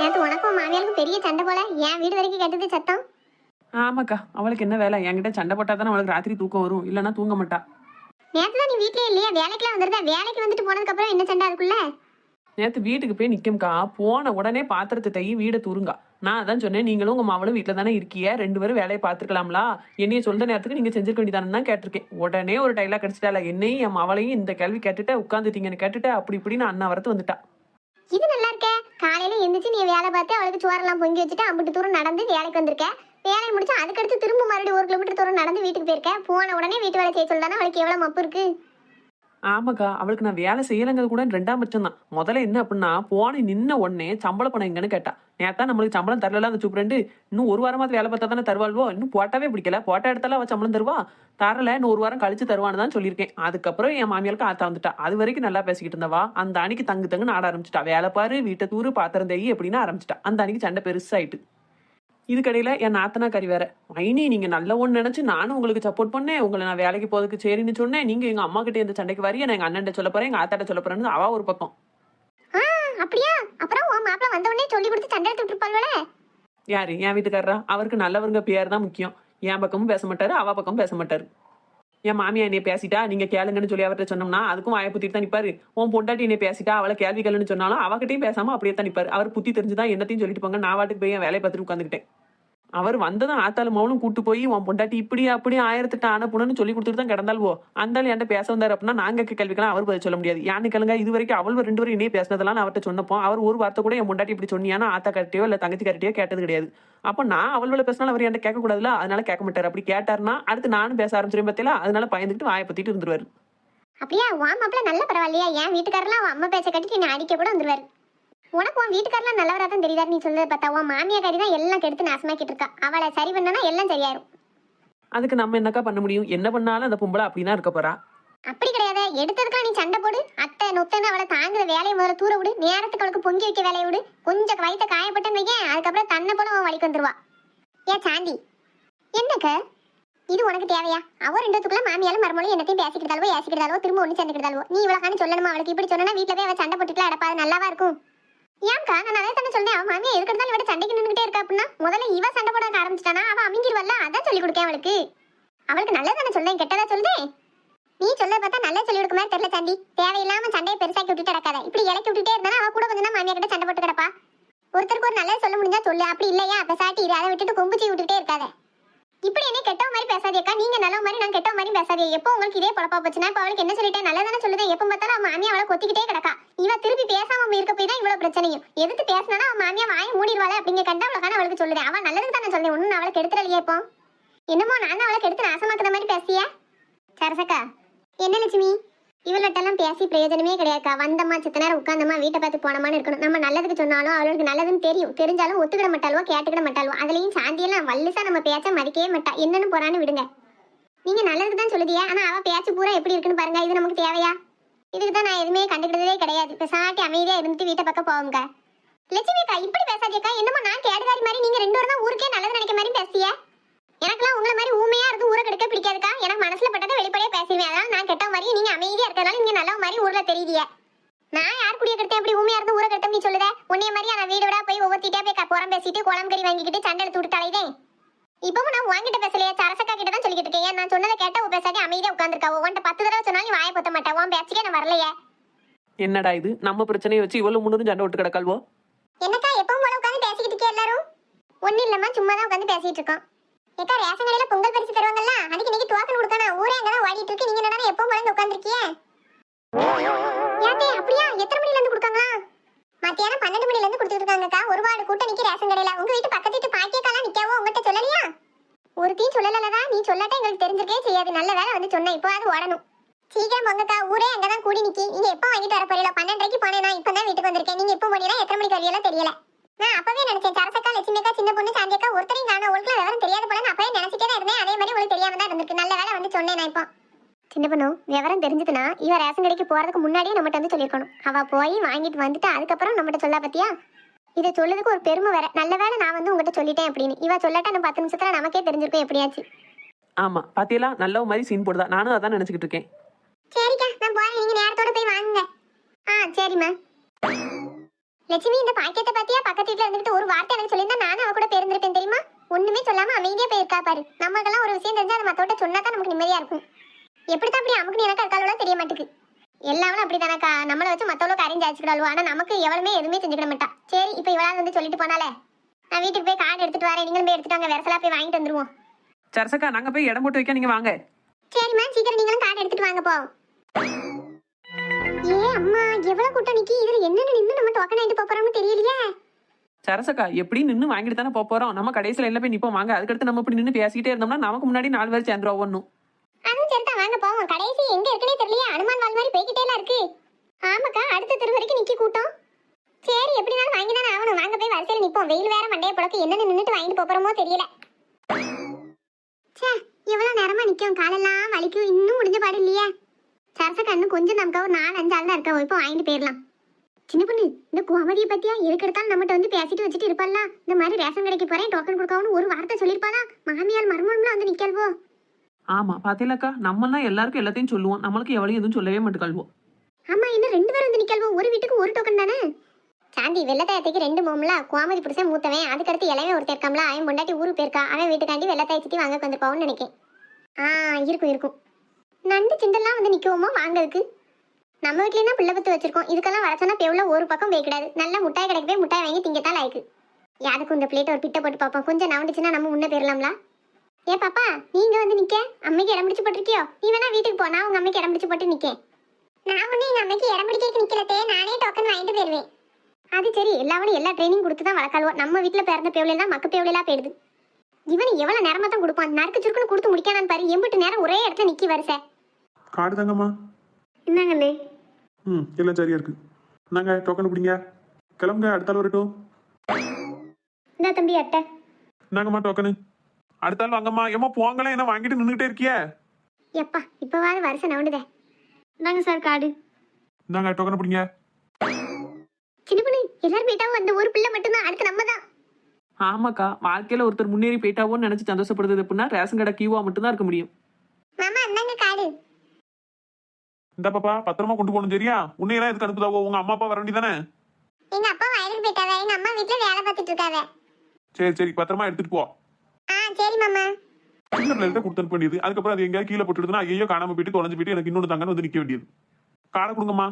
நேத்து உனக்கும் மாமியாருக்கும் பெரிய சண்டை போல, என் வீடு வரைக்கும் கேட்டது சத்தம். ஆமாக்கா, அவளுக்கு என்ன வேலை? என்கிட்ட சண்டை போட்டா தானே அவளுக்கு ராத்திரி தூக்கம் வரும், இல்லைன்னா தூங்க மாட்டா. நேத்து தான் நீ வீட்லயே இல்லையா? வேலைக்கெல்லாம் வந்துருந்தா, வேலைக்கு வந்துட்டு போனதுக்கு அப்புறம் என்ன சண்டை அதுக்குள்ள? நேத்து வீட்டுக்கு போய் நிக்கும்க்கா, போன உடனே பாத்திரத்தை தை வீடை தூருங்கா. நான் அதான் சொன்னேன், நீங்களும் உங்க மாவளும் வீட்டுல தானே இருக்கிய, 2 பேரும் வேலையை பாத்துக்கலாம்லா, என்னைய சொல்ற நேரத்துக்கு நீங்க செஞ்சிருக்க வேண்டியதானு தான் கேட்டிருக்கேன். உடனே ஒரு டைலாக் அடிச்சிட்டால, என்னையும் என் மாவளையும் இந்த கேள்வி கேட்டுட்டு உட்காந்துட்டீங்கன்னு கேட்டுட்டு அப்படி இப்படின்னு அண்ணா வரத்து வந்துட்டா. இது நல்லா இருக்க. காலையில எந்திரிச்சு நீ வேலை பார்த்து அவளுக்கு சோறெல்லாம் பொங்கி வச்சுட்டு அம்பிட்டு தூரம் நடந்து வேலைக்கு வந்திருக்க. வேலையை முடிச்சு அதுக்கடுத்து திரும்ப மறுபடியும் 1 கிலோமீட்டர் தூரம் நடந்து வீட்டுக்கு போயிருக்க. போன உடனே வீட்டு வேலை செய்ய சொல்லிதானே அவளுக்கு எவ்வளவு மப்பு இருக்கு. ஆமாக்கா, அவளுக்கு நான் வேலை செய்யலைங்கிறது கூட 2ஆம் பட்சம் தான். முதல்ல என்ன அப்படின்னா, போன நின்ன உடனே சம்பளம் பணம் எங்கன்னு கேட்டா. நேத்தான் நம்மளுக்கு சம்பளம் தரல அந்த சூப்பரண்டு. இன்னும் 1 வாரமாவது வேலை பார்த்தா தானே தருவாள்வோ, இன்னும் போட்டாவே பிடிக்கல, போட்டா எடுத்தாலும் அவள் சம்பளம் தருவா. தரல, இன்னும் 1 வாரம் கழிச்சு தருவான்னு தான் சொல்லியிருக்கேன். அதுக்கப்புறம் என் மாமியாருக்கு ஆத்தா வந்துட்டா. அது வரைக்கும் நல்லா பேசிக்கிட்டு இருந்தவா அந்த அன்னைக்கு தங்குன்னு ஆட ஆரம்பிச்சிட்டா. வேலை பாரு, வீட்டை தூரு, பாத்திரம் தேய் அப்படின்னு ஆரம்பிச்சிட்டா. அந்த அன்னைக்கு சண்டை பெருசாயிட்டு. இதுக்கடையில என் நாத்தனா கறி வேற, மைனி நீங்க நல்ல ஒண்ணு நினைச்சு நானும் உங்களுக்கு சப்போர்ட் பண்ணேன், உங்களை நான் வேலைக்கு போறதுக்கு சரின்னு சொன்னேன், நீங்க எங்க அம்மா கிட்ட இந்த சண்டைக்கு வரைய, நான் எங்க அண்ணன் சொல்ல போறேன், எங்க ஆத்தாட்ட சொல்ல போறேன்னு அவ ஒரு பக்கம். அப்படியா? அப்புறம் உன் மாப்பிள்ள வந்த உடனே சொல்லி கொடுத்து சண்டை எடுத்துட்டு இருப்பாள்வல. யாரு? என் வீட்டுக்காரரா? அவருக்கு நல்லவருங்க பேர் தான் முக்கியம். என் பக்கமும் பேச மாட்டாரு, அவ பக்கமும் பேச மாட்டாரு. என் மாமியா என்னைய பேசிட்டா நீங்க கேளுங்கன்னு சொல்லி அவர்கிட்ட சொன்னோம்னா அதுக்கும் வாயை புத்திட்டு தான் நிப்பாரு. உன் பொண்டாட்டி என்னை பேசிட்டா அவளை கேள்வி கேளுன்னு சொன்னாலும் அவகிட்டையும் பேசாம அப்படியே தான் நிப்பாரு. அவர் புத்தி தெரிஞ்சுதான் என்னத்தையும் சொல்லிட்டு போங்க, நான் வாட்டுக்கு போய் என் வேலையை பார்த்துட்டு உட்காந்துக்கிட்டேன். அவர் வந்ததும் ஆத்தாலும் மவளும் கூட்டு போய் உன் பொண்டாட்டி இப்படி அப்படி 1008 ஆனப்புணுன்னு சொல்லி கொடுத்துட்டு தான் கிடந்தால்வோ. அந்தாலும் என்கிட்ட பேச வந்தாரு அப்படின்னா நாங்க கேள்விக்கலாம் அவர் பதில் சொல்ல முடியாது. யானு கேளுங்க, இது வரைக்கும் அவள் 2 பேரும் இணையே பேசினதெல்லாம் அவர்கிட்ட சொன்னப்போ அவர் ஒரு வார்த்தை கூட என் பொண்டாட்டி இப்படி சொன்னியானா ஆத்தா கட்டியோ இல்ல தங்கச்சி கட்டியோ கேட்டது கிடையாது. அப்போ நான் அவள் பேசினாலும் அவர் என்கிட்ட கேட்க கூடாதுல, அதனால கேட்க மாட்டாரு. அப்படி கேட்டாருன்னா அடுத்து நானும் பேச ஆரம்பிச்சிருவேன் பார்த்தீங்களா, அதனால பயந்துட்டு வாயை பத்திட்டு இருந்துருவாரு. அப்படியா? உன் மாப்பிள்ள நல்ல பரவாயில்லையா? என் வீட்டுக்காரெல்லாம் அவன் அம்மா பேச்ச கட்டிட்டு என்ன அடிக்க கூட வந்துருவாரு. உனக்கு உன் வீட்டுக்காரெல்லாம் நல்லவரா தான் தெரியுதாரு. நீ சொல்றத பார்த்தா உன் மாமியா கறி தான் எல்லாம் கெடுத்து நாசமாக்கிட்டு இருக்கா. அவளை சரி பண்ணனா எல்லாம் சரியாயிரும். அதுக்கு நம்ம என்னக்கா பண்ண முடியும்? என்ன பண்ணாலும் அந்த பொம்பளை அப்படிதான் இருக்க போறா. அப்படி கிடையாது, எடுத்ததுக்கு நீ சண்டை போடு, அத்தை நொத்தன்னு அவளை தாங்குற வேலையை முதல்ல தூர விடு, நேரத்துக்கு அவளுக்கு பொங்கி வைக்க வேலையை விடு, கொஞ்சம் வயிற்ற காயப்பட்டன்னு வைக்க, அதுக்கப்புறம் தன்னை போல அவன் வழிக்கு வந்துருவா. ஏன் சாந்தி, என்னக்க இது உனக்கு தேவையா? அவ 2 மாமியாலும் மருமகளும் என்னத்தையும் பேசிக்கிட்டாலோ ஏசிக்கிட்டாலோ திரும்ப ஒண்ணு சேர்ந்துக்கிட்டாலோ நீ இவ்வளவு சொல்லணுமா? அவளுக்கு இப்படி சொன்னா வீட்டுல போய் அவ சண்டை போட்டுக்கலாம் அடப்பா, அது நல்லாவா இருக்கும்? ஏன்க்கா நான் அதே தானே சொல்றேன். அவன் மாமியா எதுக்கெடுத்தாலும் இவட சண்டைக்கு நின்றுகிட்டே இருக்கா அப்படின்னா முதல்ல இவ சண்டை போட ஆரம்பிச்சிட்டானா அவ அமைங்கிருவல்ல, அதான் சொல்லி கொடுக்கேன் அவளுக்கு. அவளுக்கு நல்லது தானே சொல்றேன், கெட்டதா சொல்றேன். நீ சொல்ல பார்த்தா நல்லா சொல்லி கொடுக்க மாதிரி தெரியல சாந்தி. தேவையில்லாம சண்டையை பெருசாக்கி விட்டுட்டு கிடக்காத. இப்படி இலக்கி விட்டுட்டே இருந்தா அவ கூட கொஞ்சம் மாமியா கிட்ட சண்டை போட்டு கிடப்பா. ஒருத்தருக்கு ஒரு நல்லது சொல்ல முடிஞ்சா சொல்லு, அப்படி இல்லையா பெசாட்டி இரு, அதை விட்டுட்டு கொம்புச்சி விட்டுட்டே இருக்காத. இப்படி என்ன கெட்டவ மாதிரி பேசாதேக்கா, நீங்க நல்ல மாதிரி நான் கெட்டவ மாதிரி பேசாதே. எப்போ உங்களுக்கு இதே பொழப்பா போச்சுன்னா இப்ப அவளுக்கு என்ன சொல்லிட்டேன்? நல்லதானே சொல்லுதேன். எப்போ பார்த்தாலும் அவன் மாமியா அவளை கொத்திக்கிட்டே கிடக்கா. இவ திருப்பி பேசாம இருக்க போய் தான் இவ்வளவு பிரச்சனையும். எதுக்கு பேசினா அவன் மாமியா வாயை மூடிடுவாளே அப்படிங்க கண்டா அவளுக்கான அவளுக்கு சொல்லுதேன். அவன் நல்லதுக்கு தானே சொல்றேன், ஒன்னும் அவளை கெடுத்துறலையே. இப்போ என்னமோ நான் அவளை கெடுத்து நாசமாக்குற மாதிரி பேசிய சரசக்கா. என்ன லட்சுமி, இவள்கிட்டலாம் பேசி பிரயோஜனமே கிடையாதுக்கா. வந்தம்மா சித்த நேரம் உட்காந்தம்மா வீட்டை பார்த்து போனமான்னு இருக்கணும். நம்ம நல்லதுக்கு சொன்னாலும் அவளுக்கு நல்லதுன்னு தெரியும், தெரிஞ்சாலும் ஒத்துக்கிட மாட்டாளோ கேட்டுக்கிட மாட்டாளோ. அதுலயும் சாந்தியெல்லாம் வல்லுசா நம்ம பேச்ச மதிக்கவே மாட்டா. என்னன்னு போறான்னு விடுங்க. நீங்க நல்லதுக்கு தான் சொல்லுதியா, ஆனா அவ பேச்சு பூரா எப்படி இருக்குன்னு பாருங்க. இது நமக்கு தேவையா? இதுக்கு தான் நான் எதுவுமே கண்டுக்கிட்டதே கிடையாது. இப்ப சாட்டி அமைதியா இருந்துட்டு வீட்டை பக்கம் போவோங்க. லட்சுமிக்கா இப்படி பேசாதேக்கா. என்னமோ நான் கேடுகாரி மாதிரி நீங்க 2 பேரும் தான் ஊருக்கே நல்லது நினைக்க மாதிரி பேசிய. எனக்குலாம் உங்களை மாதிரி ஊமையா இருந்து ஊரை கெடுக்க பிடிக்காதுக்கா. எனக்கு மனசுல பட்டதை வெளிப்படையா பேசுவேன். அதனால நான் கெட்ட மாதிரி நீங்க அமைதியா இருக்கிறதால நீங்க நல்ல மாதிரி ஊர்ல தெரியுதிய. நான் யார் கூடிய கெடுத்தேன்? அப்படி ஊமையா இருந்து ஊரை கெடுத்த நீ சொல்லுத. உன்னைய மாதிரி நான் வீடு விடா போய் ஒவ்வொருத்திட்டா போய் புறம் பேசிட்டு குளம் கறி வாங்கிக்கிட்டு சண்டை எடுத்து விட்டு தலைதேன். இப்பவும் நான் உன்கிட்ட பேசலையா, சரசக்கா கிட்ட தான் சொல்லிக்கிட்டு இருக்கேன். நான் சொன்னதை கேட்ட உன் பேசாட்டி அமைதியா உட்காந்துருக்கா. உன்கிட்ட 10 தடவை சொன்னாலும் நீ வாயை பொத்த மாட்டா. உன் பேச்சுக்கே நான் வரலையே. என்னடா இது, நம்ம பிரச்சனையை வச்சு இவ்வளவு முன்னூறு சண்டை விட்டு கிடக்காள்வோ. என்னக்கா எப்பவும் போல உட்காந்து பேசிக்கிட்டு இருக்கே எல்லாரும்? ஒன்னும் இல்லம்மா, சும்மா தான் உட்காந்து பேசிட்டு இருக்கோம். ஏக்கா ரேஷன் கடையில பொங்கல் பரிசு தருவாங்கல்ல, அதுக்கு இன்னைக்கு டோக்கன் கொடுக்கணும். ஊரே அங்கதான் ஓடிட்டு இருக்கு. நீங்க என்னடா எப்பவும் போல உட்காந்துருக்கீங்க? ஏத்தே அப்படியா? எத்தனை மணில இருந்து கொடுக்காங்களா? மத்தியானம் 12 மணில இருந்து கொடுத்துட்டு இருக்காங்கக்கா. ஒரு வார்டு கூட்டம் நிக்க ரேஷன் கடையில. உங்க வீட்டு பக்கத்து வீட்டு பாட்டியக்காலாம் நிக்காவோ, உங்ககிட்ட சொல்லலையா? ஒருத்தையும் சொல்லலலதா. நீ சொல்லாட்டா எங்களுக்கு தெரிஞ்சிருக்கே செய்யாது. நல்ல வேலை வந்து சொன்ன. இப்போ அது ஓடணும். சீக்கிரம் போங்கக்கா, ஊரே அங்கதான் கூடி நிக்கி. நீங்க எப்போ வாங்கிட்டு வர போறீங்களா? 12:30க்கு போனேன். நான் இப்பதான் வீட்டுக்கு வந்திருக்கேன். நீங்க எப்போ போனீங்கன்னா எத்தனை மணிக்கு வரீங்களோ தெரியல. நான் அப்பவே நினைச்சேன் சரசக்கா லட்சுமிக்கா சின்ன பொண்ணு சாந்தியக்கா ஒருத்தரையும் காணோம். உங்களுக்கு விவரம் தெரியாத போல நான் அப்பவே நினைச்சிட்டே தான் இருந்தேன். அதே மாதிரி உங்களுக்கு தெரியாம தான் இருந்திருக்கு. நல்ல வேலை வந்து சொன்னேன். நான் இப்போ சின்ன பொண்ணு விவரம் தெரிஞ்சதுன்னா இவ ரேஷன் கடைக்கு போறதுக்கு முன்னாடியே நம்மகிட்ட வந்து சொல்லியிருக்கணும். அவ போய் வாங்கிட்டு வந்துட்டு அதுக்கப்புறம் நம்மகிட்ட சொல்ல பத்தியா? இதை சொல்லதுக்கு ஒரு பெருமை வேற. நல்ல வேலை நான் வந்து உங்ககிட்ட சொல்லிட்டேன் அப்படின்னு. இவ சொல்லாட்ட நம்ம 10 நிமிஷத்துல நமக்கே தெரிஞ்சிருக்கும் எப்படியாச்சு. ஆமா பாத்தியெல்லாம் நல்ல மாதிரி சீன் போடுதா. நானும் அதான் நினைச்சுக்கிட்டு இருக்கேன். சரிக்கா நான் போறேன், நீங்க நேரத்தோட போய் வாங்குங்க. சரிம்மா. லட்சுமி இந்த பாக்கியத்தை பத்தியா பக்கத்து வீட்டுல இருந்துட்டு ஒரு வார்த்தை எனக்கு சொல்லியிருந்தா நானும் அவ கூட பேருந்திருப்பேன் தெரியுமா? ஒண்ணுமே சொல்லாம அமைதியா போயிருக்கா பாரு. நமக்கெல்லாம் ஒரு விஷயம் தெரிஞ்சா அதை மத்தோட்ட சொன்னா தான் நமக்கு நிம்மதியா இருக்கும். எப்படித்தான் அப்படி அமுக்கு எனக்கு இருக்காளோ தெரிய மாட்டேங்குது. எல்லாமே அப்படித்தானக்கா, நம்மளை வச்சு மத்தவளுக்கு அறிஞ்சு அடிச்சுக்கிடாளுவா. ஆனா நமக்கு எவ்வளவுமே எதுவுமே செஞ்சுக்கிட மாட்டா. சரி இப்ப இவளாவது வந்து சொல்லிட்டு போனாலே, நான் வீட்டுக்கு போய் கார்டு எடுத்துட்டு வரேன், நீங்களும் போய் எடுத்துட்டு வாங்க, வெரசலா போய் வாங்கிட்டு வந்துருவோம். சரசக்கா நாங்க போய் இடம் போட்டு வைக்க நீங்க வாங்க. சரிம்மா, சீக்கிரம் நீங்களும் கார்டு எடுத்துட்டு வாங்க போ. ஏ அம்மா, எவ்வளவு கூட்டம் நிக்கி. இதுல என்னன்னு நின்னு நம்ம டோக்கன் ஆயிட்டு போறோம்னு தெரியலையே. சரசக்கா எப்படி நின்று வாங்கிட்டு தானே போறோம். நம்ம கடைசியில என்ன போய் நிப்போம் வாங்க. அதுக்கடுத்து நம்ம இப்படி நின்று பேசிக்கிட்டே இருந்தோம்னா நமக்கு முன்னாடி 4 பேர் சேர்ந்துருவோம் ஒன்னும். அதுவும் சரிதான், வாங்க போவோம். கடைசி எங்க இருக்குன்னே தெரியலையே. அனுமான் வால் மாதிரி போய்கிட்டே எல்லாம் இருக்கு. ஆமாக்கா, அடுத்த தெரு வரைக்கும் நிக்கி கூட்டம். சரி எப்படினாலும் வாங்கி தானே ஆகணும். வாங்க போய் வரிசையில் நிப்போம். வெயில் வேற மண்டைய புழக்கு, என்னன்னு நின்னுட்டு வாங்கிட்டு போறோமோ தெரியல. சே, எவ்வளவு நேரமா நிக்கும், காலெல்லாம் வலிக்கும். இன்னும் முடிஞ்ச பாடு இல்லையே. சரச கண்ணு கொஞ்சம் நமக்கு ஒரு 4-5 ஆள் தான் இருக்கா. இப்போ வாங்கிட்டு போயிடலாம். சின்ன பொண்ணு, இந்த கோமதியை பத்தியா எதுக்கு எடுத்தாலும் நம்மகிட்ட வந்து பேசிட்டு வச்சுட்டு இருப்பாளா? இந்த மாதிரி ரேஷன் கடைக்கு போறேன் டோக்கன் கொடுக்காமனு ஒரு வார்த்தை சொல்லிருப்பாளா? மாமியார் மருமகனும் வந்து நிக்கல்வோ. ஆமா பாத்தீங்களாக்கா, நம்மலாம் எல்லாருக்கும் எல்லாத்தையும் சொல்லுவோம், நம்மளுக்கு எவ்வளவு எதுவும் சொல்லவே மாட்டேங்காள்வோம். ஆமா, இன்னும் 2 பேரும் வந்து நிக்கல்வோ. ஒரு வீட்டுக்கு ஒரு டோக்கன் தானே. சாந்தி வெள்ளத்தாயத்துக்கு 2 மோம்ல. கோமதி புருஷன் மூத்தவன், அதுக்கடுத்து இளவே ஒருத்தர் இருக்காம்ல, அவன் பொண்டாட்டி ஊருக்கு போயிருக்கா. அவன் வீட்டுக்காண்டி வெள்ளத்தாய சுத்தி வாங்க வந்துருப்பான்னு நினைக்கேன். இருக்கும். நண்டு சிண்டெல்லாம் வந்து நிக்குவோமோ வாங்கிறதுக்கு. நம்ம வீட்லயே தான் பிள்ளை பத்து வச்சிருக்கோம். இதுக்கெல்லாம் வரச்சோன்னா பெவ்ல ஒரு பக்கம் போய்க்கிடாது. நல்லா முட்டாய் கடைக்கு போய் முட்டாய் வாங்கி திங்கத்தான் லாய்க்கு. யாருக்கும் இந்த பிளேட் ஒரு பிட்டை போட்டு பார்ப்போம். கொஞ்சம் நவண்டுச்சுன்னா நம்ம முன்னே போயிடலாம்ல. ஏ பாப்பா, நீங்க வந்து நிக்க. அம்மைக்கு இடம் பிடிச்சு போட்டிருக்கியோ? நீ வேணா வீட்டுக்கு போ, நான் உங்க அம்மைக்கு இடம் பிடிச்சு போட்டு நிக்கேன். நான் ஒண்ணு எங்க அம்மைக்கு இடம் பிடிக்க நிக்கலத்தே, நானே டோக்கன் வாங்கிட்டு போயிருவேன். அது சரி, எல்லாவனும் எல்லா ட்ரைனிங் கொடுத்து தான் வளர்க்காளுவோம். நம்ம வீட்டுல பிறந்த பேவலாம் மக்க பேவலாம் போயிடுது. இவன் எவ்வளவு நேரமா தான் கொடுப்பான். நறுக்கு சுருக்குன்னு கொடுத்து முடிக்கானான்னு பாரு. எம்பிட்டு நேரம் ஒரே இடத்துல நிக்கி வருச. கார்டு தாங்கம்மா. என்னங்கண்ணே? எல்லாம் சரியா இருக்கு. நாங்க டோக்கன் பிடிங்க, கிளம்புங்க, அடுத்த ஆள் வரட்டும். இந்த தம்பி அட்டை. நாங்கம்மா டோக்கனு. அடுத்த ஆள் வாங்கம்மா. ஏம்மா போங்களேன், என்ன வாங்கிட்டு நின்றுகிட்டே இருக்கிய? எப்பா இப்பவாது வருஷம் நவுண்டுதே. நாங்க சார் கார்டு. நாங்க டோக்கன் பிடிங்க. சின்ன பொண்ணு, எல்லாரும் போயிட்டாவும் அந்த ஒரு பிள்ளை மட்டும்தான். அடுத்து நம்ம தான். ஆமாக்கா, வாழ்க்கையில ஒருத்தர் முன்னேறி போயிட்டாவோன்னு நினைச்சு சந்தோஷப்படுறது எப்படின்னா ரேஷன் கடை கியூவா மட்டும் தான் இருக்க முடியும். மாமா அண்ணாங்க கார்டு. இந்த பாப்பா பத்திரமா கொண்டு போகணும் சரியா? உன்னையெல்லாம் எதுக்கு அனுப்புதாவோ? உங்க அம்மா அப்பா வர வேண்டியதானே? எங்க அப்பா வயலுக்கு போயிட்டாவே, எங்க அம்மா வீட்டுல வேலை பார்த்துட்டு இருக்காவே. சரி பத்திரமா எடுத்துட்டு போ. சரி மாமா. சின்ன பிள்ளைகிட்ட கொடுத்து அனுப்ப வேண்டியது. அதுக்கப்புறம் அது எங்கேயாவது கீழே போட்டுடுதுன்னா ஐயோ காணாம போயிட்டு தொலைஞ்சு போயிட்டு எனக்கு இன்னொன்று தாங்கன்னு வந்து நிக்க வேண்டியது. கார்டை கொடுங்கம்மா.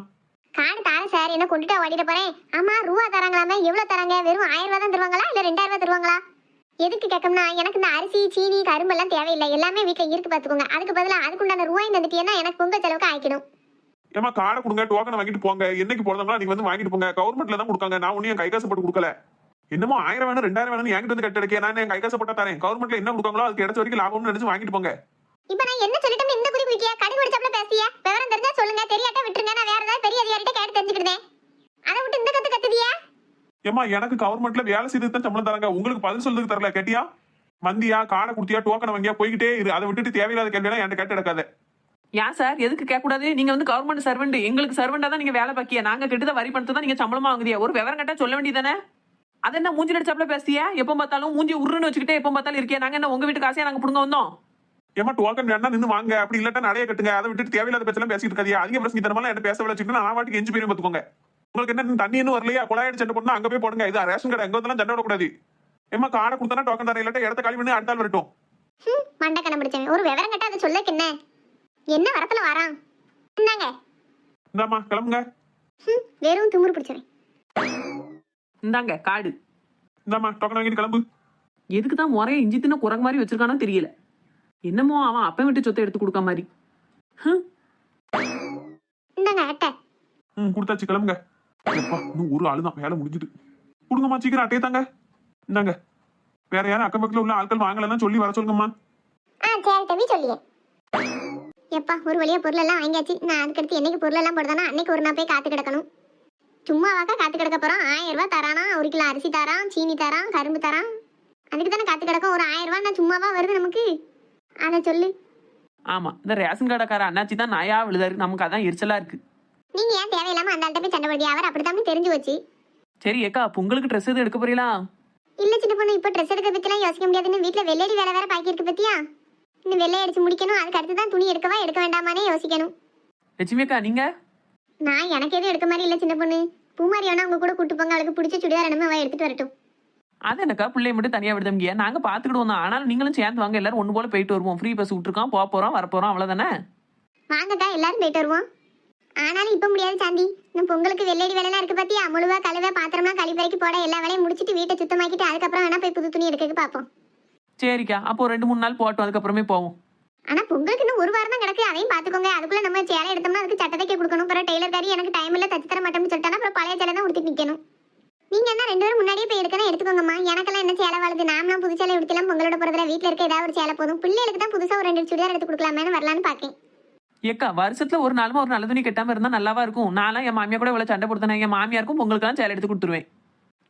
கார்டு தாரேன் சார், என்ன கொண்டுட்டு ஓடிட போறேன். ஆமா, ரூபா தராங்களாமே? எவ்வளவு தராங்க? வெறும் 1000 ரூபா தான் தருவாங்களா இல்ல 2000 ரூபா தருவாங்களா? எதுக்கு கேட்கணும்னா, எனக்கு இந்த அரிசி சீனி கரும்பு எல்லாம் தேவையில்லை. எல்லாமே வீட்டுல இருக்கு பாத்துக்கோங்க. அதுக்கு பதிலா அதுக்குண்டான ரூபாய் தந்துட்டீங்கன்னா எனக்கு பொங்கல் செலவுக்கு ஆயிக்கணும். ஏமா கார்டை கொடுங்க, டோக்கனை வாங்கிட்டு போங்க. என்னைக்கு போறதுங்களா நீங்க வந்து வாங்கிட்டு போங்க. கவர்மெண்ட்ல தான் கொடுக்காங்க. நான் ஒன்னும் என் கை காசு போட்டு கொடுக்கல. என்னமோ 1000 வேணும் 2000 வேணும் என்கிட்ட வந்து கட்டடிக்க. நான் என் கை காசு போட்டா தரேன். கவர்மெண்ட்ல என்ன கொடுக்காங்களோ அதுக்கு இடத்து வரைக்கும் லாபம்னு நினைச்சு வாங்கிட்டு போங்க. இப்ப நான் என்ன சொல்லிட்டேன்னு இந்த குறி குடிக்கியா? கடுகு பிடிச்சப்பல பேசியா? விவரம் தெரிஞ்சா சொல்லுங்க, தெரியாட்டா விட்டுருங்க. நான் வேற ஏதாவது பெரிய அதிகாரிட்ட கேட்டு தெரிஞ்சுக்கிட்டேன். அதை விட்டு இந்த கத்து கத்துதியா? ஏமா எனக்கு கவர்மெண்ட்ல வேலை செய்யறதுக்கு தான் சம்பளம் தராங்க. உங்களுக்கு பதில் சொல்றதுக்கு தரல. கேட்டியா? வந்தியா, கார்டை கொடுத்தியா, டோக்கனை வாங்கியா, போய்கிட்டே இரு. அதை விட்டுட்டு தேவையில்லாத கேள்வியெல்லாம் என்கிட்ட கேட்டு எடுக்காத. ஏன் சார் எதுக்கு கேட்கக்கூடாது? நீங்க வந்து கவர்மெண்ட் சர்வெண்ட், எங்களுக்கு சர்வெண்டா தான் நீங்க வேலை பாக்கிய. நாங்க கிட்ட வரி பணத்தை தான் நீங்க சம்பளமா வாங்குதியா. ஒரு விவரம் கேட்டா சொல்ல வேண்டியதானே? அது என்ன மூஞ்சி நடிச்சாப்ல பேசியா? எப்ப பார்த்தாலும் மூஞ்சி உருன்னு வச்சுக்கிட்டே எப்ப பார்த்தாலும் இருக்கே. நாங்க என்ன உங்க வீட்டு காசையா நாங்க புடுங்க வந்தோம்? ஏமா டோக்கன் வேணா நின்று வாங்க, அப்படி இல்லாட்டா நடைய கட்டுங்க. அதை விட்டுட்டு தேவையில்லாத பேச்செல்லாம் பேசிட்டு இருக்காதியா. அதிக பிரச்சனை தரமாலாம் என்ன பேச வச்சுக்கிட்டு நான் வாட்டுக்கு எஞ்சி போய் பார்த்துக்கோங்க. உங்களுக்கு என்ன தண்ணி இன்னும் வரலையா? குழாயிட்டு சண்டை போடணும், அங்க போய் போடுங்க. இது ரேஷன் கடை, எங்க வந்தாலும் சண்டை விடக்கூடாது. ஏமா கார்டை கொடுத்தா டோக்கன் தர, இல்லாட்டா இடத்த காலி பண்ணி அடுத்த ஆள் வரட்டும். மண்டை கண்டுபிடிச்சேன். ஒரு விவரம் கேட்டா அதை சொல்லக்கு என்ன வரத்துல வரான்? என்னங்க இந்தாம்மா கிளம்புங்க. வெறும் திமுரு பிடிச்சவன். இந்தாங்க கார்டு. இந்தாம்மா டோக்கன் வாங்கிட்டு கிளம்பு. எதுக்கு தான் முறைய இஞ்சி தின்ன குரங்கு மாதிரி வச்சிருக்கானோ தெரியல. என்னமோ அவன் அப்பன் விட்டு சொத்தை எடுத்து கொடுக்க மாதிரி. இந்தாங்க அட்டை. கொடுத்தாச்சு, கிளம்புங்க. எப்பா இன்னும் ஒரு ஆளு தான், வேலை முடிஞ்சுட்டு. கொடுங்கம்மா சீக்கிரம் அட்டையை தாங்க. இந்தாங்க. வேற யாரும் அக்கம் பக்கத்துல உள்ள ஆட்கள் வாங்கலன்னா சொல்லி வர சொல்லுங்கம்மா. சரி தம்பி சொல்லியே. எப்பா ஒரு வழியா பொருள் எல்லாம் வாங்கியாச்சு. நான் அதுக்கடுத்து என்னைக்கு பொருள் எல்லாம் போடுதானா அன்னைக்கு ஒரு நாள் போய் காத்து கிடக்கணும். சும்மா வாக்கா காத்து கிடக்க போறோம். 1000 ரூபாய் தரானா, 1 கிலோ அரிசி தரான், சீனி தரான், கரும்பு தரான். அதுக்கு தானே காத்து கிடக்கும். ஒரு 1000 ரூபாய் நான் சும்மாவா வருது நமக்கு? அதை சொல்லு. ஆமா, இந்த ரேஷன் கடைக்கார அண்ணாச்சி தான் நாயா விழுதாரு. நமக்கு அதான் எரிச்சலா இருக்கு. நீங்க ஏன் தேவையில்லாம அந்த ஆள்கிட்ட போய் சண்டை போடியா? அவர் அப்படித்தான் தெரிஞ்சு வச்சு. சரி ஏக்கா, பொங்கலுக்கு ட்ரெஸ் எதுவும் எடுக்க போறீங்களா? இல்ல சின்ன பொண்ணு, இப்ப ட்ரெஸ் எடுக்க பத்திலாம் யோசிக்க முடியாதுன்னு வீட்டுல வெள்ளடி வேலை வேற பாக்கி இருக்கு பத்தியா? இன்னும் வெள்ளை அடிச்சு முடிக்கணும். அதுக்கு அடுத்து தான் துணி எடுக்கவா எடுக்க வேண்டாமானே யோசிக்கணும். லட்சுமி அக்கா நீங்க? நான் எனக்கு எதுவும் எடுக்க மாதிரி இல்ல சின்ன பொண்ணு. பூமாரி வேணா உங்க கூட கூட்டு போங்க, அவளுக்கு பிடிச்ச சுடிதார் என்னமோ அவ எடுத்துட்டு வரட்டும். அது எனக்கா பிள்ளைய மட்டும் தனியா விடுதம்பியா, நாங்க பாத்துக்கிடுவோம் தான். ஆனாலும் நீங்களும் சேர்ந்து வாங்க, எல்லாரும் ஒண்ணு போல போயிட்டு வருவோம். ஃப்ரீ பஸ் விட்டுருக்கோம், போக போறோம் வரப்போறோம், அவ்வளவுதானே. வாங்கக்கா எல்லாரும் போயிட்டு வருவோம். ஆனாலும் இப்ப முடியாது சாந்தி, இன்னும் பொங்கலுக்கு வெள்ளடி வேலைலாம் இருக்கு பாத்தியா, முழுவா கழுவ பாத்திரம்லாம் கழிப்பறைக்கு போட எல்லா வேலையும் முடிச்சிட்டு வீட்டை சுத்தமாக்கிட்டு அதுக்கப்புறம் வேணா போய் புது துணி எடுக்க பாப்போம். சரிக்கா, அப்போ 2-3 நாள் போட்டோம், அதுக்கப்புறமே போவோம். ஆனா பொங்கலுக்கு இன்னும் ஒரு வாரம் தான் கிடக்கு, அதையும் பாத்துக்கோங்க. அதுக்குள்ள நம்ம சேலை எடுத்தோம்னா அதுக்கு சட்டை தைக்க கொடுக்கணும். அப்புறம் டெய்லர் காரி எனக்கு டைம் இல்ல தச்சு தர மாட்டேன்னு சொல்லிட்டானா அப்புறம் பழைய சேலை தான் உடுத்திட்டு நிக்கணும். நீங்க என்ன 2 பேரும் முன்னாடியே போய் எடுக்கணும், எடுத்துக்கோங்கம்மா. எனக்கெல்லாம் என்ன சேலை வாழுது, நாமலாம் புது சேலை எடுக்கலாம். பொங்கலோட போறதுல வீட்டுல இருக்க ஏதாவது ஒரு சேலை போதும். பிள்ளைகளுக்கு தான் புதுசா ஒரு 2 சுடிதார் எடுத்து கொடுக்கலாமேன்னு வரலான்னு பாக்கேன். ஏக்கா, வருஷத்துல ஒரு நாளும் ஒரு நல்ல துணி கட்டாம இருந்தா நல்லாவா இருக்கும்? நான்லாம் என் மாமியா கூட இவ்வளவு சண்டை போடுத்தேன். என் மாமியாருக்கும் பொங்கலுக்கெல்லாம் சேலை எடுத்து கொடுத்துருவேன்.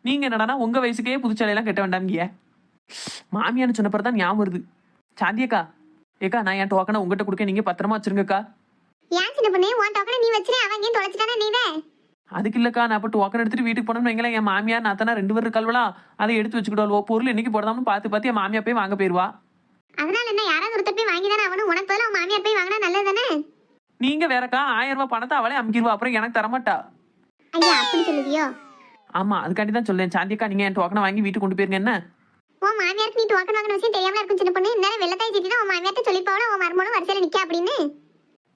நீங்க என்னடா உங்க வயசுக்கே புது சேலையெல்லாம் கட்ட வேண்டாம்கிய. மாமியான்னு சொன்னப்பறம் தான் ஞாபகம் வருது. சாந்தியக்கா, ஏக்கா நான் என் டோக்கனை உங்ககிட்ட கொடுக்க, நீங்க பத்திரமா வச்சிருங்கக்கா. ஏன் சின்ன பொண்ணு, உன் டோக்கனை நீ வச்சிரு, அவன் எங்கேயும் தொலைச்சிட்டானா நீவே. அதுக்கு இல்லக்கா, நான் இப்போ டோக்கன் எடுத்துட்டு வீட்டுக்கு போனோம்னு வைங்களேன், என் மாமியார் நாத்தனா 2 பேர் இருக்காள்வலா, அதை எடுத்து வச்சுக்கிடுவோம். பொருள் என்னைக்கு போடாமனு பார்த்து என் மாமியா போய் வாங்க போயிருவா. அதனால என்ன, யாராவது ஒருத்தர் போய் வாங்கி தானே அவனும். உனக்கு பதிலா உன் மாமியார் போய் வாங்கினா நல்லது தானே. நீங்க வேறக்கா 1000 ரூபாய் பணத்தை அவளே அமுக்கிடுவா, அப்புறம் எனக்கு தரமாட்டா. ஐயா அப்படி சொல்லுதியோ? ஆமா, அதுக்காண்டி தான் சொல்லேன். சாந்தியக்கா, நீங்க என் டோக்கனை வாங்கி வீட்டுக்கு கொண்டு போயிருங்க. என்ன உன் மாமியாருக்கு நீ டோக்கன் வாங்கின விஷயம் தெரியாமல இருக்கும் சின்ன பொண்ணு. இன்னும் வெள்ளத்தாய் சிட்டி தான் உன் மாமியார்ட்ட சொல்லிப்பாவனா உன் மருமகளும் வரிசையில நிக்க அப்படின்னு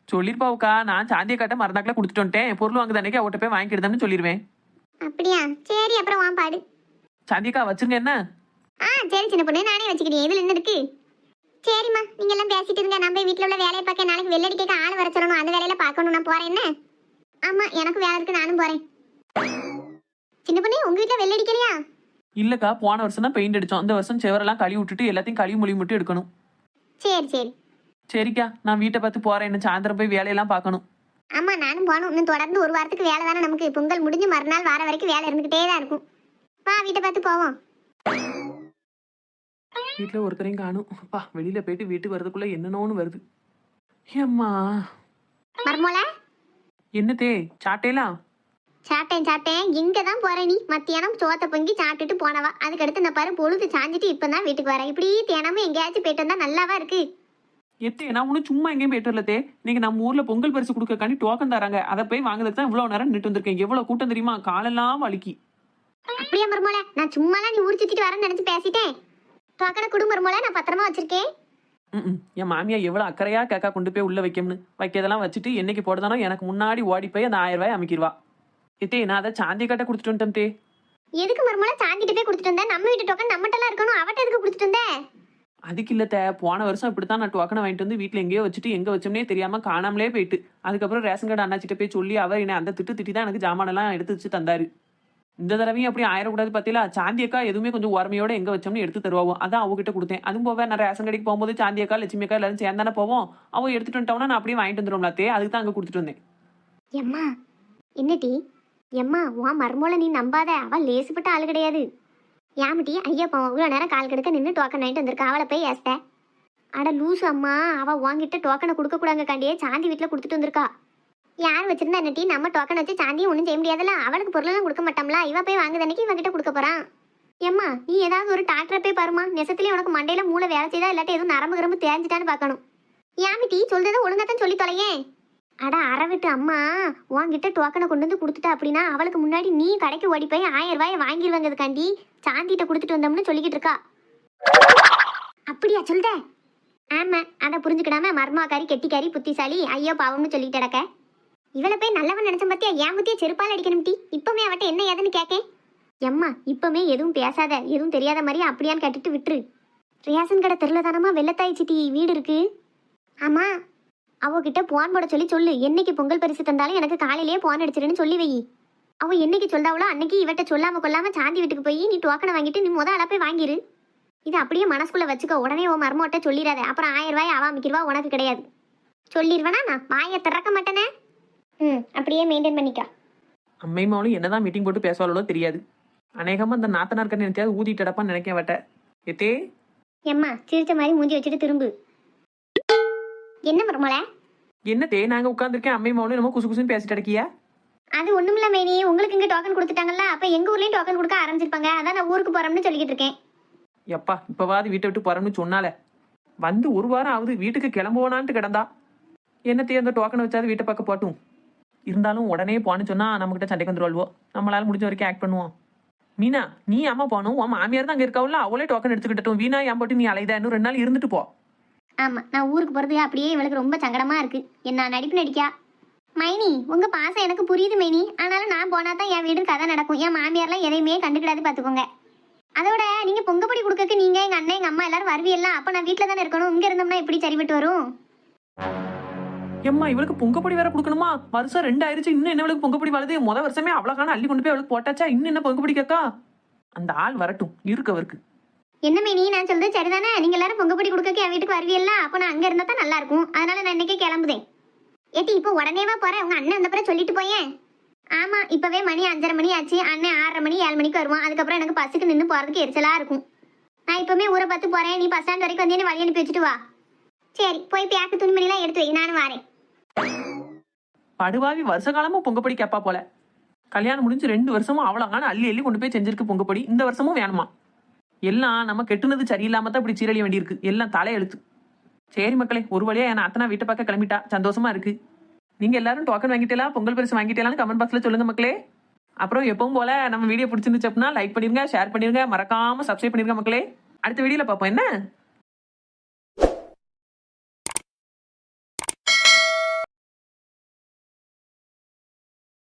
சொல்லிருப்பாவுக்கா. நான் சாந்தியக்காட்ட மறுநாக்கில் கொடுத்துட்டு வந்துட்டேன். பொருள் வாங்குது அன்னைக்கு அவட்ட போய் வாங்கிக்கிடுதான்னு சொல்லிடுவேன். அப்படியா? சரி, அப்புறம் வான் பாடு. சாந்தியக்கா வச்சுருங்க. என்ன சரி சின்ன பொண்ணு, நானே வச்சுக்கிறேன். இதுல என்ன இருக்கு? சரிம்மா, நீங்க எல்லாம் பேசிட்டு இருங்க. நான் போய் வீட்டுல உள்ள வேலையை பார்க்க. நாளைக்கு வெள்ளடி கேட்க ஆள் வர சொல்லணும், அந்த வேலையில பார்க்கணும். நான் போறேன். என்ன? ஆமா, எனக்கு வேலை இருக்கு, நானும் போறேன். சின்ன பொண்ணு, உங்க வீட்டுல வெள்ளடிக்கலையா? இல்லக்கா, போன வருஷம் தான் பெயிண்ட் அடிச்சோம். இந்த வருஷம் செவரெல்லாம் கழுவி விட்டுட்டு எல்லாத்தையும் கழுவி மொழி மட்டும் எடுக்கணும். சரி சரி. சரிக்கா, நான் வீட்டை பார்த்து போறேன். என்ன சாயந்தரம் போய் வேலையெல்லாம் பார்க்கணும். ஆமா, நானும் போகணும். இன்னும் தொடர்ந்து ஒரு வாரத்துக்கு வேலை தானே நமக்கு. பொங்கல் முடிஞ்சு மறுநாள் வார வரைக்கும் வேலை இருந்துகிட்டே தான் இருக்கும். வா, வீட்டை பார்த்து போவோம். வீட்டுல ஒருத்தரையும் காணும். அப்பா, வெளியில போயிட்டு வீட்டுக்கு வரதுக்குள்ள என்னன்னு வருது. ஏம்மா மர்மோல என்னத்தே சாட்டையெல்லாம்? சாப்பிட்டேன். இங்க தான் போற நீ. மத்தியானம் சோத்தை பொங்கி சாப்பிட்டுட்டு போனவா. அதுக்கடுத்து நான் பாரு பொழுது சாஞ்சிட்டு இப்பதான் வீட்டுக்கு வரேன். இப்படி தினமும் எங்கேயாச்சும் போயிட்டு வந்தா நல்லாவா இருக்கு? எத்தே, நான் ஒன்னும் சும்மா எங்கேயும் போயிட்டு வரலத்தே. நீங்க நம்ம ஊர்ல பொங்கல் பரிசு கொடுக்கக்காண்டி டோக்கன் தராங்க, அதை போய் வாங்குறதுக்கு தான் இவ்வளவு நேரம் நின்று வந்திருக்கேன். எவ்வளவு கூட்டம் தெரியுமா? காலெல்லாம் வலிக்கி. அப்படியா மர்மோல? நான் சும்மாலாம் நீ ஊர் சுத்திட்டு வரேன்னு நினைச்சு பேசிட்டேன். டோக்கனை குடு மர்மோல, நான் பத்திரமா வச்சிருக்கேன். என் மாமியா எவ்வளவு அக்கறையா கேக்கா கொண்டு போய் உள்ள வைக்கணும்னு வைக்கிறதெல்லாம் வச்சுட்டு என்னைக்கு போடுதானோ எனக்கு முன்னாடி ஓடி போய் அந்த 1000 ரூபாய் அமைக்கிடுவா. எத்தே, நான் அதை சாந்தி கட்ட கொடுத்துட்டு வந்துட்டேன் தே. எதுக்கு மர்மோல சாந்திட்டு போய் கொடுத்துட்டு வந்தேன்? நம்ம வீட்டு டோக்கன் நம்மட்டெல்லாம் இருக்கணும், அவட்ட எதுக்கு கொடுத்துட்டு வந்தேன்? அதுக்கு இல்லத்த, போன வருஷம் இப்படித்தான் நான் டோக்கனை வாங்கிட்டு வந்து வீட்டுல எங்கேயோ வச்சுட்டு எங்க வச்சோம்னே தெரியாம காணாமலே போயிட்டு, அதுக்கப்புறம் ரேஷன் கார்டு அண்ணாச்சிட்ட போய் சொல்லி அவர் என்ன அந்த திட்டி தான் எனக்கு ஜாமானெல்லாம் எடுத்து வச்சு தந்தாரு. இந்த தடவையும் அப்படி ஆயிடக்கூடாது பார்த்தீங்களா? சாந்தி அக்கா எதுவுமே கொஞ்சம் ஓரமையோட எங்க வச்சோம்னு எடுத்து தருவாவும், அதான் அவகிட்ட கொடுத்தேன். அதுவும் போவேன், நான் ரேஷன் கடைக்கு போகும்போது சாந்தி அக்கா லட்சுமி அக்கா எல்லாரும் சேர்ந்தானே போவோம். அவ எடுத்துட்டு வந்துட்டோம்னா நான் அப்படியே வாங்கிட்டு வந்துடும்லாத்தே, அதுக்கு தான் அங்க கொடுத்துட்டு வந்தேன். எம்மா என்னடி? எம்மா, உன் மர்மோல நீ நம்பாத, அவள் லேசுப்பட்ட ஆள் கிடையாது. ஏமிட்டி ஐயா பாவம் இவ்வளோ நேரம் கால் கெடுக்க நின்று டோக்கன் வாங்கிட்டு வந்திருக்கா, அவளை போய் ஏஸ்த. அட லூசு அம்மா, அவள் உங்ககிட்ட டோக்கனை கொடுக்கக்கூடாங்க காண்டியே சாந்தி வீட்டில் கொடுத்துட்டு வந்திருக்கா. யார் வச்சிருந்தா என்னட்டி? நம்ம டோக்கன் வச்சு சாந்தியும் ஒன்றும் செய்ய முடியாதுல்ல. அவளுக்கு பொருளெல்லாம் கொடுக்க மாட்டோம்ல, இவ போய் வாங்குது அன்னைக்கு இவகிட்ட கொடுக்க போறான். ஏம்மா, நீ ஏதாவது ஒரு டாக்டரை போய் பாருமா. நெசத்துலேயே உனக்கு மண்டையில மூளை வேலை செய்தா இல்லாட்டி எதுவும் நரம்பு கிரம்பு தேஞ்சிட்டான்னு பார்க்கணும். ஏமிட்டி சொல்றதை ஒழுங்காத்தான் சொல்லி தொலையேன். அட அறவிட்டு அம்மா, உன்கிட்ட டோக்கனை கொண்டு வந்து கொடுத்துட்டா அப்படின்னா அவளுக்கு முன்னாடி நீ கடைக்கு ஓடி போய் 1000 ரூபாயை வாங்கிடுவாங்கிறதுக்காண்டி சாந்திகிட்ட கொடுத்துட்டு வந்தோம்னு சொல்லிக்கிட்டு இருக்கா. அப்படியா சொல்ற? ஆமா, அதை புரிஞ்சுக்கிடாம மர்மாக்காரி கெட்டிக்காரி புத்திசாலி ஐயோ பாவம்னு சொல்லிட்டு கிடக்க. இவளை போய் நல்லவன் நினைச்ச பத்தியா ஏன் பத்தியா செருப்பால் அடிக்கணும் டி. இப்பவுமே அவட்ட என்ன ஏதுன்னு கேட்கேன். எம்மா இப்பவுமே எதுவும் பேசாத, எதுவும் தெரியாத மாதிரி அப்படியான்னு கேட்டுட்டு விட்டுரு. ரேஷன் கடை தெருல தானமா வெள்ளத்தாய் சிட்டி வீடு இருக்கு. ஆமா, அவகிட்ட போன் போட சொல்லு. என்னைக்கு பொங்கல் பரிசு தந்தாலும் எனக்கு காலையிலேயே போன் அடிச்சிருன்னு சொல்லி வை. அவ என்னைக்கு சொல்றாவளோ அன்னைக்கு இவட்ட சொல்லாம கொள்ளாம சாந்தி வீட்டுக்கு போய் நீ டோக்கனை வாங்கிட்டு நீ முத போய் வாங்கிரு. இது அப்படியே மனசுக்குள்ள வச்சுக்கோ. உடனே உன் மர்மோட்ட சொல்லிடாத, அப்புறம் 1000 ரூபாய் அவ அமைக்கிடுவா, உனக்கு கிடையாது. சொல்லிடுவேனா நான் வாயை திறக்க மாட்டேனே. அப்படியே மெயின்டைன் பண்ணிக்கா. அம்மை மாவளும் என்னதான் மீட்டிங் போட்டு பேசுவாளோ தெரியாது. அநேகமா அந்த நாத்தனார் கண்ணு நினைச்சாது ஊதிட்டடப்பான்னு நினைக்க வட்ட. எத்தே எம்மா சிரிச்ச மாதிரி மூஞ்சி வச்சுட்டு திரும்பு. என்ன மர்மோல? என்னத்தே, நாங்க உட்காந்துருக்கேன், அம்மை மாவளும் நம்ம குசு குசுன்னு பேசிட்டு அடக்கியா? அது ஒண்ணுமில்ல மேனி, உங்களுக்கு இங்க டோக்கன் கொடுத்துட்டாங்கல்ல, அப்ப எங்க ஊர்லயும் டோக்கன் கொடுக்க ஆரம்பிச்சிருப்பாங்க. அதான் நான் ஊருக்கு போறோம்னு சொல்லிக்கிட்டு இருக்கேன். எப்பா இப்பவாது வீட்டை விட்டு போறோம்னு சொன்னால வந்து 1 வாரம் ஆகுது, வீட்டுக்கு கிளம்புவோனான்ட்டு கிடந்தா. என்னத்தையே அந்த டோக்கனை வச்சாது வீட்டை பார்க்க போட்டும். இருந்தாலும் உடனே போன்னு சொன்னா நம்மகிட்ட சண்டைக்கு வந்துருவாள்வோ. நம்மளால முடிஞ்ச வரைக்கும் ஆக்ட் பண்ணுவோம். மீனா, நீ அம்மா போகணும். உன் மாமியார் தான் அங்க இருக்காவுல, அவளே டோக்கன் எடுத்துக்கிட்டட்டும். வீணா ஏன் போட்டு நீ அலைதா? இன்னும் 2 நாள் இருந்துட்டு போ. ஆமா, நான் ஊருக்கு போறது அப்படியே இவளுக்கு ரொம்ப சங்கடமா இருக்கு. என்ன நடிப்பு நடிக்கா. மைனி, உங்க பாசம் எனக்கு புரியுது மைனி. ஆனாலும் நான் போனா தான் என் வீடு கதை நடக்கும். என் மாமியார்லாம் எதையுமே கண்டுக்கிடாது பாத்துக்கோங்க. அதோட நீங்க பொங்கப்பொடி கொடுக்கறதுக்கு நீங்க எங்க அண்ணன் எங்க அம்மா எல்லாரும் வருவியெல்லாம். அப்ப நான் வீட்டுல தானே இருக்கணும். இங்க இருந்தோம்னா எப்படி சரிபட்டு வரும்? எம்மா, இவளுக்கு பொங்கப்பொடி வேற கொடுக்கணுமா? வருஷம் 2 ஆயிருச்சு, இன்னும் என்ன இவளுக்கு பொங்கப்பொடி வருது? முத வருஷமே அவ்வளவுக்கான அள்ளி கொண்டு போய் அவளுக்கு போட்டாச்சா? இன்னும் என்ன பொங்கப்பொடி கேக்கா? அந்த ஆள் வரட்டும், இருக்கு அவருக்கு. என்ன மைனி, நான் சொல்றது சரிதானே? நீங்க எல்லாரும் பொங்கப்பொடி கொடுக்கறதுக்கு என் வீட்டுக்கு வருவியெல்லாம். அப்ப நான் அங்க இருந்தா தான் நல்லா இருக்கும். அதனால நான் இன்னைக்கே கிளம்புதேன். ஏட்டி, இப்போ உடனேவா போறேன்? உங்க அண்ணன் அந்த பிறகு சொல்லிட்டு போயேன். ஆமா, இப்பவே மணி 5:30 மணி ஆச்சு. அண்ணன் 6:30 மணி 7 மணிக்கு வருவான். அதுக்கப்புறம் எனக்கு பஸ்ஸுக்கு நின்று போறதுக்கு எரிச்சலா இருக்கும். நான் இப்பவுமே ஊரை பார்த்து போறேன். நீ பஸ் ஸ்டாண்ட் வரைக்கும் வந்து என்ன வழி அனுப்பி வச்சுட்டு வா. சரி, போய் பேக்கு துணிமணிலாம் எடுத்து வை, நானும் வரேன். படுவாவி, வருஷ காலமும் பொங்கப்பொடி கேப்பா போல. கல்யாணம் முடிஞ்சு 2 வருஷமும் அவ்வளோக்கான அள்ளி அள்ளி கொண்டு போய் செஞ்சிருக்கு பொங்கப்பொடி. இந்த வருஷமும் வேணுமா? எல்லாம் நம்ம கெட்டுனது சரியில்லாம தான் இப்படி சீரழிய வேண்டியிருக்கு. எல்லாம் தலையெழுத்து. சரி மக்களே, ஒரு வழியா என் அத்தனா வீட்டை பார்க்க கிளம்பிட்டா. சந்தோஷமா இருக்கு. நீங்க எல்லாரும் டோக்கன் வாங்கிட்டேலா, பொங்கல் பரிசு வாங்கிட்டேலான்னு கமெண்ட் பாக்ஸ்ல சொல்லுங்க மக்களே. அப்புறம் எப்பவும் போல நம்ம வீடியோ பிடிச்சிருந்துச்சு அப்படின்னா லைக் பண்ணிருங்க, ஷேர் பண்ணிருங்க, மறக்காம சப்ஸ்கிரைப் பண்ணிருங்க மக்களே. அடுத்த வீடியோல பார்ப்போம் என்ன.